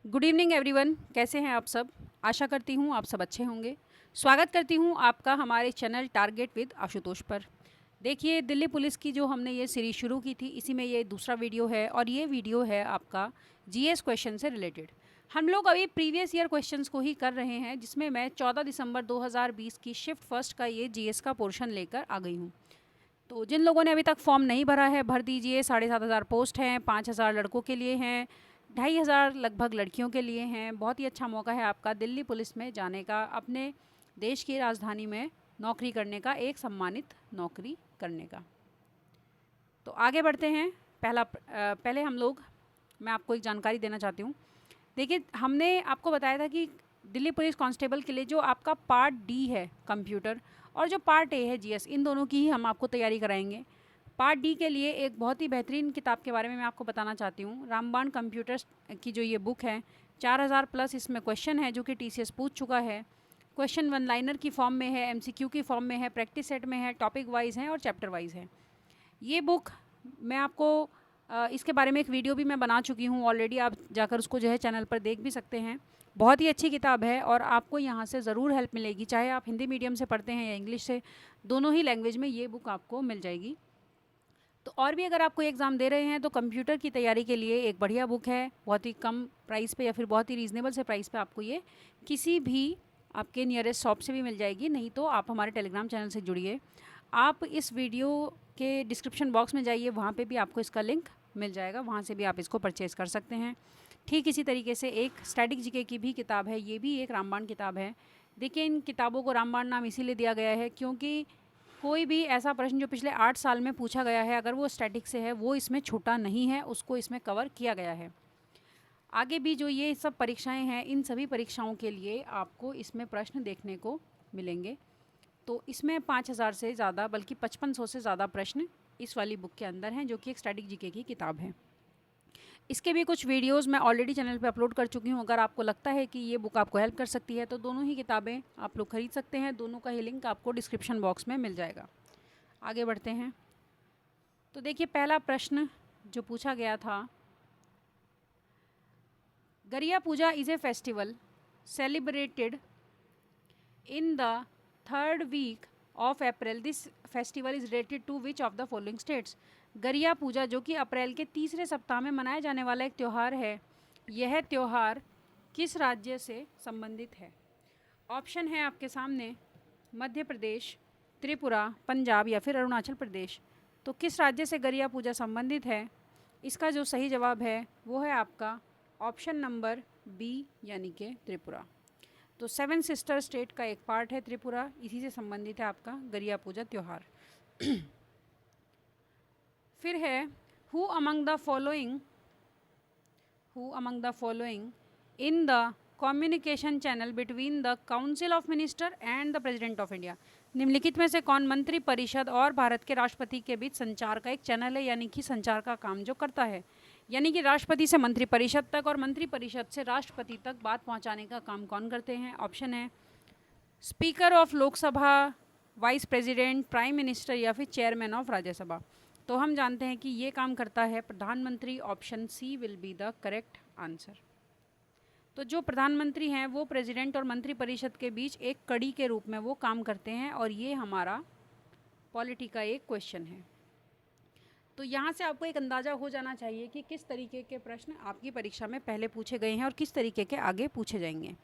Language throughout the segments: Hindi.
गुड इवनिंग एवरीवन, कैसे हैं आप सब। आशा करती हूँ आप सब अच्छे होंगे। स्वागत करती हूँ आपका हमारे चैनल टारगेट विद आशुतोष पर। देखिए, दिल्ली पुलिस की जो हमने ये सीरीज़ शुरू की थी, इसी में ये दूसरा वीडियो है और ये वीडियो है आपका जीएस क्वेश्चन से रिलेटेड। हम लोग अभी प्रीवियस ईयर क्वेश्चंस को ही कर रहे हैं, जिसमें मैं 14 दिसंबर 2020 की शिफ्ट फर्स्ट का ये जीएस का पोर्शन लेकर आ गई हूँ। तो जिन लोगों ने अभी तक फॉर्म नहीं भरा है, भर दीजिए। 7,500 पोस्ट हैं, 5,000 लड़कों के लिए हैं, 2,500 लगभग लड़कियों के लिए हैं। बहुत ही अच्छा मौका है आपका दिल्ली पुलिस में जाने का, अपने देश की राजधानी में नौकरी करने का, एक सम्मानित नौकरी करने का। तो आगे बढ़ते हैं। पहले मैं आपको एक जानकारी देना चाहती हूँ। देखिए, हमने आपको बताया था कि दिल्ली पुलिस कांस्टेबल के लिए जो आपका पार्ट डी है कंप्यूटर और जो पार्ट ए है जीएस, इन दोनों की ही हम आपको तैयारी कराएंगे। पार्ट डी के लिए एक बहुत ही बेहतरीन किताब के बारे में मैं आपको बताना चाहती हूँ। रामबाण कंप्यूटर्स की जो ये बुक है, 4,000 प्लस इसमें क्वेश्चन है जो कि टीसीएस पूछ चुका है। क्वेश्चन वन लाइनर की फॉर्म में है, एमसीक्यू की फॉर्म में है, प्रैक्टिस सेट में है, टॉपिक वाइज है और चैप्टर वाइज है। ये बुक मैं आपको इसके बारे में एक वीडियो भी मैं बना चुकी हूँ ऑलरेडी, आप जाकर उसको जो है चैनल पर देख भी सकते हैं। बहुत ही अच्छी किताब है और आपको यहाँ से ज़रूर हेल्प मिलेगी, चाहे आप हिंदी मीडियम से पढ़ते हैं या इंग्लिश से, दोनों ही लैंग्वेज में ये बुक आपको मिल जाएगी। तो और भी अगर आप कोई एग्ज़ाम दे रहे हैं तो कंप्यूटर की तैयारी के लिए एक बढ़िया बुक है, बहुत ही कम प्राइस पे या फिर बहुत ही रीज़नेबल से प्राइस पे आपको ये किसी भी आपके नियरेस्ट शॉप से भी मिल जाएगी। नहीं तो आप हमारे टेलीग्राम चैनल से जुड़िए। आप इस वीडियो के डिस्क्रिप्शन बॉक्स में जाइए, वहाँ पे भी आपको इसका लिंक मिल जाएगा, वहाँ से भी आप इसको परचेज़ कर सकते हैं। ठीक इसी तरीके से एक स्टैटिक जीके की भी किताब है, ये भी एक रामबाण किताब है। देखिए, इन किताबों को रामबाण नाम इसीलिए दिया गया है क्योंकि कोई भी ऐसा प्रश्न जो पिछले 8 साल में पूछा गया है, अगर वो स्टैटिक से है, वो इसमें छूटा नहीं है, उसको इसमें कवर किया गया है। आगे भी जो ये सब परीक्षाएं हैं, इन सभी परीक्षाओं के लिए आपको इसमें प्रश्न देखने को मिलेंगे। तो इसमें 5,000 से ज़्यादा, बल्कि 5,500 से ज़्यादा प्रश्न इस वाली बुक के अंदर हैं, जो कि एक स्टैटिक जीके की किताब है। इसके भी कुछ वीडियोस मैं ऑलरेडी चैनल पे अपलोड कर चुकी हूँ। अगर आपको लगता है कि ये बुक आपको हेल्प कर सकती है तो दोनों ही किताबें आप लोग खरीद सकते हैं। दोनों का ही लिंक आपको डिस्क्रिप्शन बॉक्स में मिल जाएगा। आगे बढ़ते हैं। तो देखिए, पहला प्रश्न जो पूछा गया था, Garia Puja is a festival celebrated in the third week of April. This festival is related to which of the following states. Garia Puja जो कि अप्रैल के तीसरे सप्ताह में मनाया जाने वाला एक त्यौहार है, यह त्यौहार किस राज्य से संबंधित है। ऑप्शन है आपके सामने मध्य प्रदेश, त्रिपुरा, पंजाब या फिर अरुणाचल प्रदेश। तो किस राज्य से गरिया पूजा संबंधित है, इसका जो सही जवाब है वो है आपका ऑप्शन नंबर बी, यानी कि त्रिपुरा। तो 7 सिस्टर स्टेट का एक पार्ट है त्रिपुरा, इसी से संबंधित है आपका गरिया पूजा त्यौहार। फिर है who among the following in the communication channel between the council of minister and the president of India. निम्नलिखित में से कौन मंत्री परिषद और भारत के राष्ट्रपति के बीच संचार का एक चैनल है, यानी कि संचार का काम जो करता है, यानी कि राष्ट्रपति से मंत्री परिषद तक और मंत्री परिषद से राष्ट्रपति तक बात पहुंचाने का काम कौन करते हैं। ऑप्शन है speaker of Lok Sabha, vice president, prime minister या फिर चेयरमैन ऑफ राज्यसभा। तो हम जानते हैं कि ये काम करता है प्रधानमंत्री। Option C will be the correct answer. तो जो प्रधानमंत्री हैं वो प्रेसिडेंट और मंत्री परिषद के बीच एक कड़ी के रूप में वो काम करते हैं, और ये हमारा पॉलिटी का एक क्वेश्चन है। तो यहाँ से आपको एक अंदाज़ा हो जाना चाहिए कि किस तरीके के प्रश्न आपकी परीक्षा में पहले पूछे गए हैं और किस तरीके के आगे पूछे जाएंगे।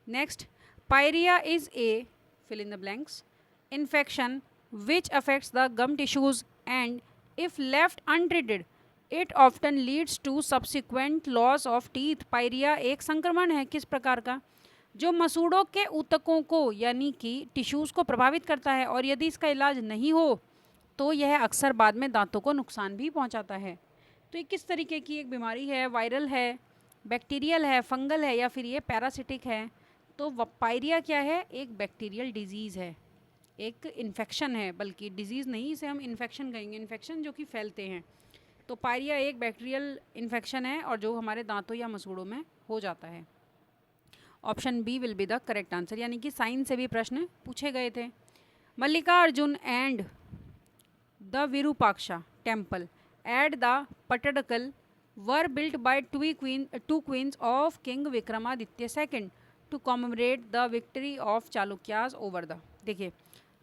Next, pyorrhea is a fill in the blanks infection which affects the gum tissues and if left untreated it often leads to subsequent loss of teeth. Pyorrhea एक संक्रमण है किस प्रकार का, जो मसूड़ों के ऊतकों को यानी कि टिश्यूज़ को प्रभावित करता है, और यदि इसका इलाज नहीं हो तो यह अक्सर बाद में दांतों को नुकसान भी पहुंचाता है। तो ये किस तरीके की एक बीमारी है, वायरल है, बैक्टीरियल है, फंगल है या फिर ये पैरासिटिक है। तो पायरिया क्या है, एक बैक्टीरियल डिजीज़ है, एक इन्फेक्शन है, बल्कि डिजीज़ नहीं, इसे हम इन्फेक्शन कहेंगे, इन्फेक्शन जो कि फैलते हैं। तो पायरिया एक बैक्टीरियल इन्फेक्शन है और जो हमारे दांतों या मसूड़ों में हो जाता है। Option B will be the correct answer, यानी कि साइंस से भी प्रश्न पूछे गए थे। Mallikarjuna and the Virupaksha temple at the Pattadakal were built by two queens of king Vikramaditya second to commemorate the victory of Chalukyas over the. देखिए,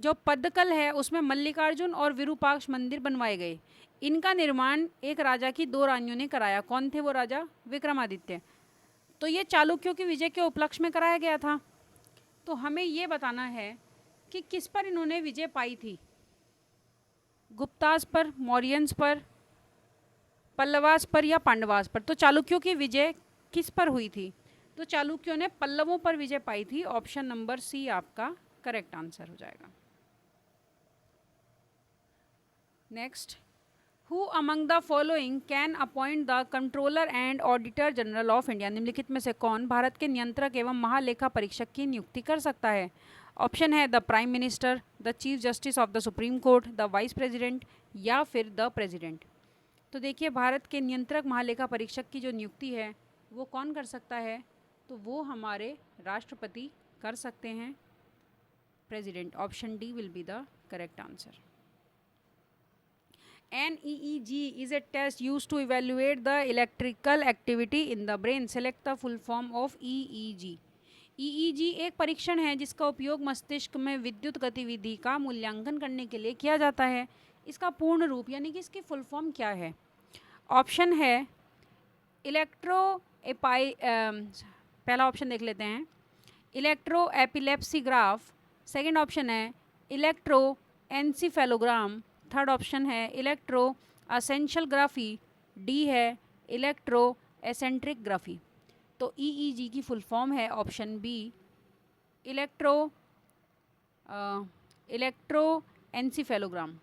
जो पद्दकल है उसमें मल्लिकार्जुन और विरूपाक्ष मंदिर बनवाए गए। इनका निर्माण एक राजा की दो रानियों ने कराया। कौन थे वो राजा? विक्रमादित्य। तो ये चालुक्यों की विजय के उपलक्ष्य में कराया गया था। तो हमें ये बताना है कि किस पर इन्होंने विजय पाई थी। गुप्तास पर, मौर्यंस पर, पल्लवास पर या पांडवास पर। तो चालुक्यों की विजय किस पर हुई थी? तो चालुक्यों ने पल्लवों पर विजय पाई थी। ऑप्शन नंबर सी आपका करेक्ट आंसर हो जाएगा। Next, who among the following can appoint the controller and auditor general of India. निम्नलिखित में से कौन भारत के नियंत्रक एवं महालेखा परीक्षक की नियुक्ति कर सकता है? ऑप्शन है the prime minister, the chief justice of the supreme court, the vice president या फिर द प्रेसिडेंट। तो देखिए, भारत के नियंत्रक महालेखा परीक्षक की जो नियुक्ति है वो कौन कर सकता है? तो वो हमारे राष्ट्रपति कर सकते हैं, president. Option D will be the correct answer. An EEG is a test used to evaluate the electrical activity in the brain. Select the full form of EEG. EEG एक परीक्षण है जिसका उपयोग मस्तिष्क में विद्युत गतिविधि का मूल्यांकन करने के लिए किया जाता है। इसका पूर्ण रूप यानी कि इसकी फुल फॉर्म क्या है? ऑप्शन है पहला ऑप्शन देख लेते हैं, इलेक्ट्रो एपिलेप्सीग्राफ। सेकेंड ऑप्शन है इलेक्ट्रो एनसीफेलोग्राम। थर्ड ऑप्शन है इलेक्ट्रो असेंशियलग्राफी। डी है इलेक्ट्रो एसेंट्रिक ग्राफी। तो ईईजी की फुल फॉर्म है option B, electro encephalogram.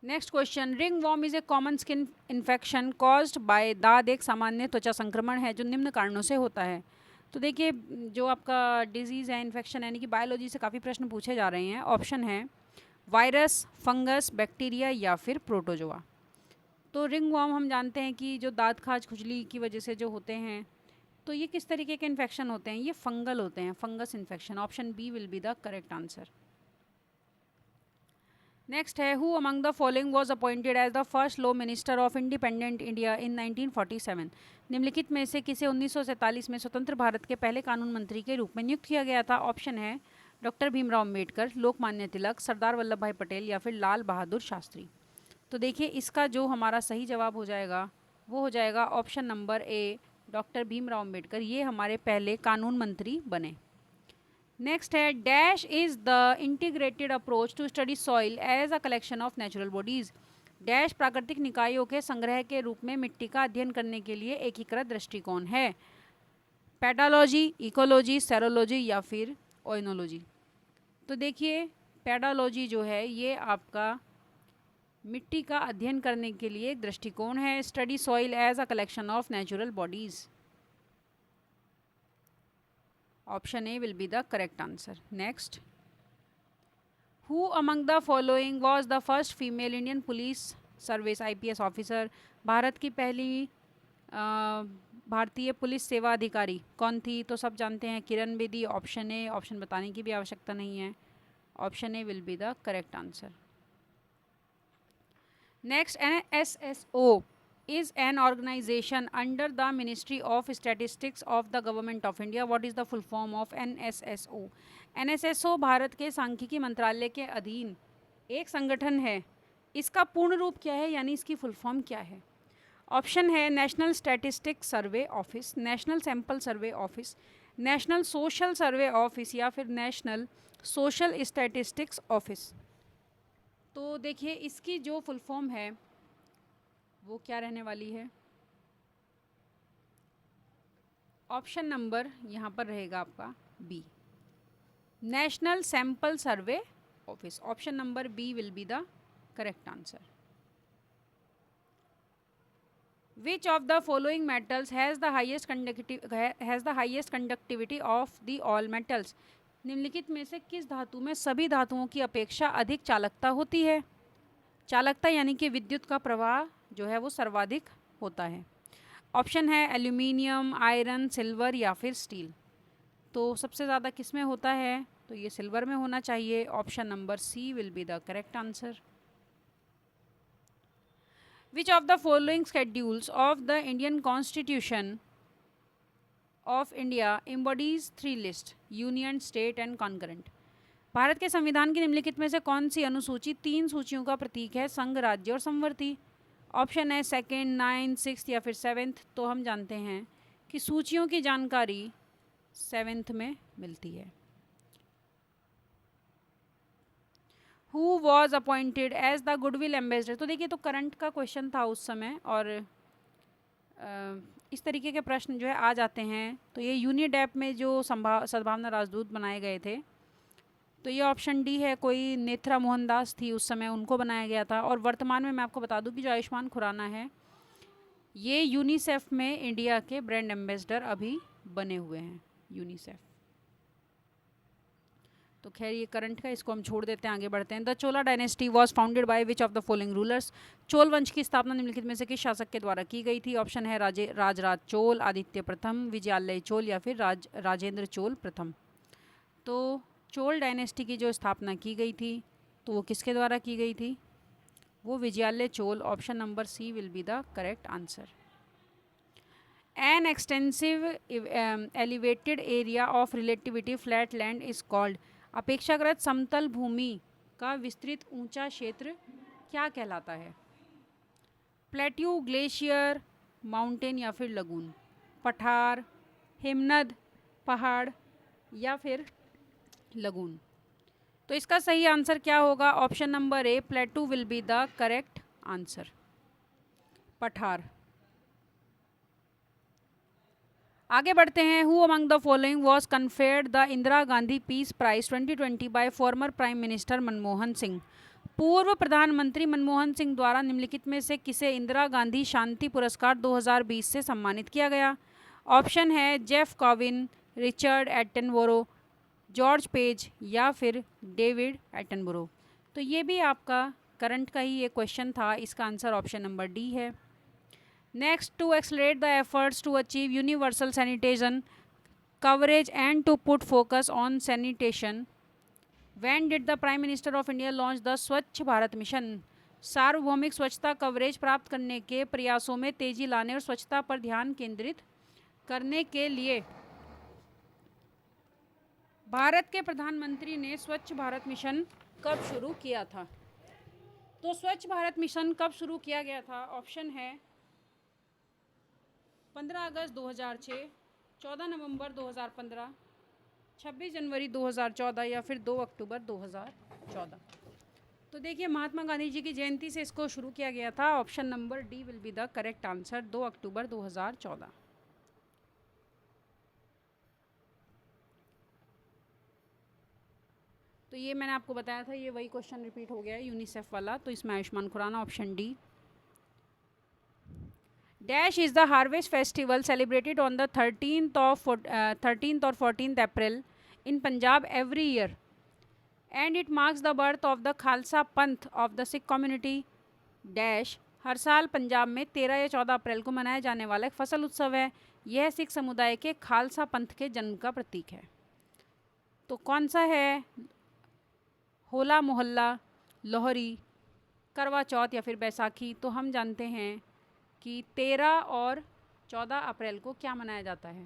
Next question, ring worm is a common skin infection caused by daad. एक सामान्य त्वचा संक्रमण है जो निम्न कारणों से होता है। तो देखिए, जो आपका डिजीज़ है, इन्फेक्शन, यानी कि बायोलॉजी से काफ़ी प्रश्न पूछे जा रहे हैं। ऑप्शन है वायरस, फंगस, बैक्टीरिया या फिर प्रोटोजोआ। तो रिंग वॉर्म हम जानते हैं कि जो दांत खाज खुजली की वजह से जो होते हैं, तो ये किस तरीके के इन्फेक्शन होते हैं? ये फंगल होते हैं, fungus infection. Option B will be the correct answer. Next है, who among the following was appointed as the first law minister of independent India in 1947। निम्नलिखित में से किसे 1947 में स्वतंत्र भारत के पहले कानून मंत्री के रूप में नियुक्त किया गया था? ऑप्शन है डॉक्टर भीमराव अम्बेडकर, लोकमान्य तिलक, सरदार वल्लभ भाई पटेल या फिर लाल बहादुर शास्त्री। तो देखिए, इसका जो हमारा सही जवाब हो जाएगा वो हो जाएगा option number A, doctor Bhimrao Ambedkar. ये हमारे पहले कानून मंत्री बने। नेक्स्ट है, dash is the integrated approach to study soil as a collection of natural bodies. Dash प्राकृतिक निकायों के संग्रह के रूप में मिट्टी का अध्ययन करने के लिए एकीकृत दृष्टिकोण है। पेडालॉजी, इकोलॉजी, सेरोलॉजी या फिर ओइनोलॉजी। तो देखिए, पेडालॉजी जो है ये आपका मिट्टी का अध्ययन करने के लिए एक दृष्टिकोण है। Study soil as a collection of natural bodies. Option A will be the correct answer. Next, who among the following was the first female Indian police service IPS officer. भारत की पहली भारतीय पुलिस सेवा अधिकारी कौन थी? तो सब जानते हैं, Kiran Bedi. Option A, option बताने की भी आवश्यकता नहीं है। Option A will be the correct answer. Next, NSSO is an organization under the Ministry of Statistics of the Government of India. What is the full form of NSSO? NSSO Bharat के सांख्यिकी मंत्रालय के अधीन एक संगठन है। इसका पूर्ण रूप क्या है, यानी इसकी फुल फॉर्म क्या है? ऑप्शन है national statistics survey office, national sample survey office, national social survey office या फिर नेशनल सोशल स्टैटिस्टिक्स ऑफिस। तो देखिए, इसकी जो फुल फॉर्म है वो क्या रहने वाली है? ऑप्शन नंबर यहाँ पर रहेगा आपका B, national sample survey office. Option number B will be the correct answer. Which of the following metals has the highest conductivity of the all metals? निम्नलिखित में से किस धातु में सभी धातुओं की अपेक्षा अधिक चालकता होती है? चालकता यानी कि विद्युत का प्रवाह जो है वो सर्वाधिक होता है। ऑप्शन है एल्यूमिनियम, आयरन, सिल्वर या फिर स्टील। तो सबसे ज़्यादा किस में होता है? तो ये सिल्वर में होना चाहिए। Option number C will be the correct answer. Which of the following schedules of the Indian constitution of India embodies three list union, state and concurrent. भारत के संविधान की निम्नलिखित में से कौन सी अनुसूची तीन सूचियों का प्रतीक है? संघ, राज्य और संवर्ती। ऑप्शन है सेकेंड, नाइन्थ, सिक्स्थ या फिर सेवेंथ। तो हम जानते हैं कि सूचियों की जानकारी सेवेंथ में मिलती है। Who was appointed as the goodwill ambassador. तो देखिए, तो करंट का क्वेश्चन था उस समय, और इस तरीके के प्रश्न जो है आ जाते हैं। तो ये यूनिडेप में जो सद्भावना राजदूत बनाए गए थे, तो ये ऑप्शन डी है, कोई नेत्रा मोहनदास थी उस समय, उनको बनाया गया था। और वर्तमान में मैं आपको बता दूं कि जो आयुष्मान खुराना है, ये यूनिसेफ में इंडिया के ब्रांड एम्बेसडर अभी बने हुए हैं, यूनिसेफ। तो खैर ये करंट का, इसको हम छोड़ देते हैं, आगे बढ़ते हैं। The Chola dynasty was founded by which of the following rulers. Chola वंश की स्थापना निम्नलिखित में से किस शासक के द्वारा की गई थी? ऑप्शन है राजराज चोल, आदित्य प्रथम, विजयालय चोल या फिर राजेंद्र चोल प्रथम। तो चोल डायनेस्टी की जो स्थापना की गई थी, तो वो किसके द्वारा की गई थी? वो Vijayalaya Chola. Option number C will be the correct answer. An extensive elevated area of relativity flat land is called. अपेक्षाकृत समतल भूमि का विस्तृत ऊंचा क्षेत्र क्या कहलाता है? प्लेट्यू, ग्लेशियर, माउंटेन या फिर लगून। पठार, हिमनद, पहाड़ या फिर लगून। तो इसका सही आंसर क्या होगा? Option number A, plateau will be the correct answer, पठार। आगे बढ़ते हैं। Who among the following was conferred the Indira Gandhi peace prize 2020 by former prime minister Manmohan Singh. पूर्व प्रधानमंत्री मनमोहन सिंह द्वारा निम्नलिखित में से किसे इंदिरा गांधी शांति पुरस्कार 2020 से सम्मानित किया गया? ऑप्शन है Jeff Cowen, Richard Attenborough, George page या फिर डेविड एटनबरो। तो ये भी आपका करंट का ही ये क्वेश्चन था। इसका आंसर ऑप्शन नंबर डी है। Next, to accelerate the efforts to achieve universal sanitation coverage and to put focus on sanitation, when did the Prime Minister of India launch the स्वच्छ भारत मिशन? सार्वभौमिक स्वच्छता कवरेज प्राप्त करने के प्रयासों में तेजी लाने और स्वच्छता पर ध्यान केंद्रित करने के लिए भारत के प्रधानमंत्री ने स्वच्छ भारत मिशन कब शुरू किया था? तो स्वच्छ भारत मिशन कब शुरू किया गया था? ऑप्शन है 15 अगस्त 2006, 14 नवंबर 2015, 26 जनवरी 2014 या फिर 2 अक्टूबर 2014। तो देखिए, महात्मा गांधी जी की जयंती से इसको शुरू किया गया था। Option number D will be the correct answer, 2 अक्टूबर 2014। तो ये मैंने आपको बताया था, ये वही क्वेश्चन रिपीट हो गया है, यूनिसेफ वाला। तो इसमें Ayushmann Khurrana, option D. Dash is the harvest festival celebrated on the 13th or 14th April in Punjab every year, and it marks the birth of the Khalsa Panth of the Sikh community. Dash हर साल पंजाब में 13 या 14 अप्रैल को मनाया जाने वाला एक फसल उत्सव है। यह सिख समुदाय के खालसा पंथ के जन्म का प्रतीक है। तो कौन सा है? होला मोहल्ला, लोहरी, करवा चौथ या फिर बैसाखी। तो हम जानते हैं कि 13 और 14 अप्रैल को क्या मनाया जाता है?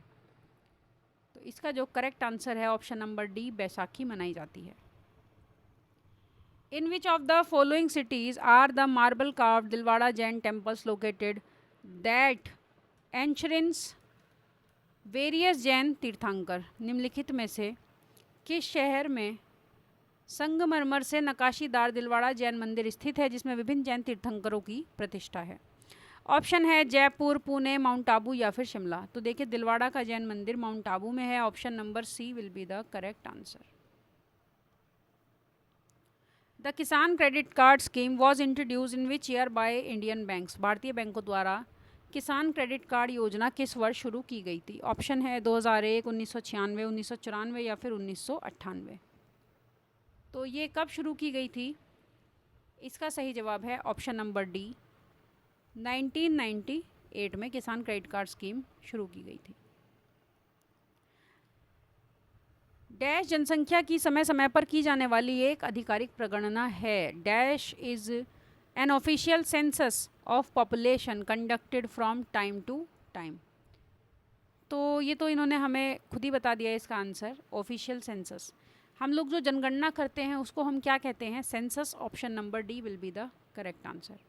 तो इसका जो करेक्ट आंसर है ऑप्शन नंबर डी, बैसाखी मनाई जाती है। In which of the following cities are the marble carved Dilwara Jain temples located that enshrines various Jain Tirthankar. निम्नलिखित में से किस शहर में संगमरमर से नकाशीदार दिलवाड़ा जैन मंदिर स्थित है, जिसमें विभिन्न जैन तीर्थंकरों की प्रतिष्ठा है? ऑप्शन है जयपुर, पुणे, माउंट आबू या फिर शिमला। तो देखिए, दिलवाड़ा का जैन मंदिर माउंट आबू में है। Option number C will be the correct answer. The Kisan credit card scheme was introduce in which year by Indian banks. भारतीय बैंकों द्वारा किसान क्रेडिट कार्ड योजना किस वर्ष शुरू की गई थी? ऑप्शन है 2001, 1996, 1994 या फिर 1998। तो ये कब शुरू की गई थी? इसका सही जवाब है ऑप्शन नंबर डी, 1998 में किसान क्रेडिट कार्ड स्कीम शुरू की गई थी। डैश जनसंख्या की समय समय पर की जाने वाली एक आधिकारिक प्रगणना है। Dash is an official census of population conducted from time to time. तो ये तो इन्होंने हमें खुद ही बता दिया है इसका आंसर, ऑफिशियल सेंसस। हम लोग जो जनगणना करते हैं उसको हम क्या कहते हैं? Census. Option number D will be the correct answer.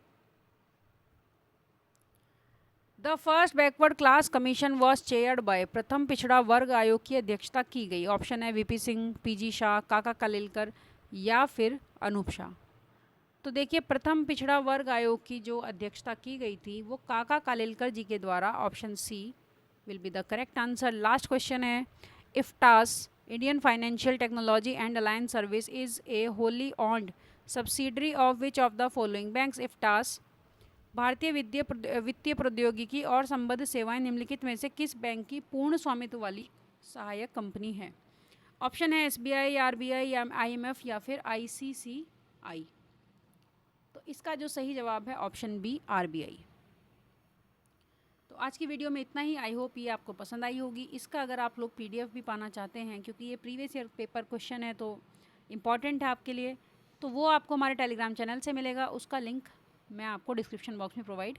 The first backward class commission was chaired by, प्रथम पिछड़ा वर्ग आयोग की अध्यक्षता की गई। ऑप्शन है वीपी सिंह, पीजी शाह, काका कालेलकर या फिर अनूप शाह। तो देखिए, प्रथम पिछड़ा वर्ग आयोग की जो अध्यक्षता की गई थी वो काका कालेलकर जी के द्वारा। Option C will be the correct answer. Last question है, IFTAS Indian financial technology and alliance service is a wholly owned subsidiary of which of the following banks? IFTAS भारतीय वित्तीय प्रौद्योगिकी और संबद्ध सेवाएं निम्नलिखित में से किस बैंक की पूर्ण स्वामित्व वाली सहायक कंपनी है? ऑप्शन है एसबीआई, आरबीआई या आईएमएफ या फिर आईसीसीआई। तो इसका जो सही जवाब है ऑप्शन बी, आरबीआई। तो आज की वीडियो में इतना ही। आई होप ये आपको पसंद आई होगी। इसका अगर आप लोग पीडीएफ भी पाना चाहते हैं, क्योंकि ये प्रीवियस ईयर पेपर क्वेश्चन है तो इम्पॉर्टेंट है आपके लिए, तो वो आपको हमारे टेलीग्राम चैनल से मिलेगा। उसका लिंक मैं आपको डिस्क्रिप्शन बॉक्स में प्रोवाइड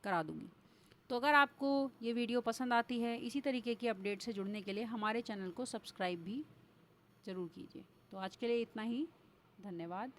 करा दूँगी। तो अगर आपको ये वीडियो पसंद आती है, इसी तरीके की अपडेट से जुड़ने के लिए हमारे चैनल को सब्सक्राइब भी ज़रूर कीजिए। तो आज के लिए इतना ही। धन्यवाद।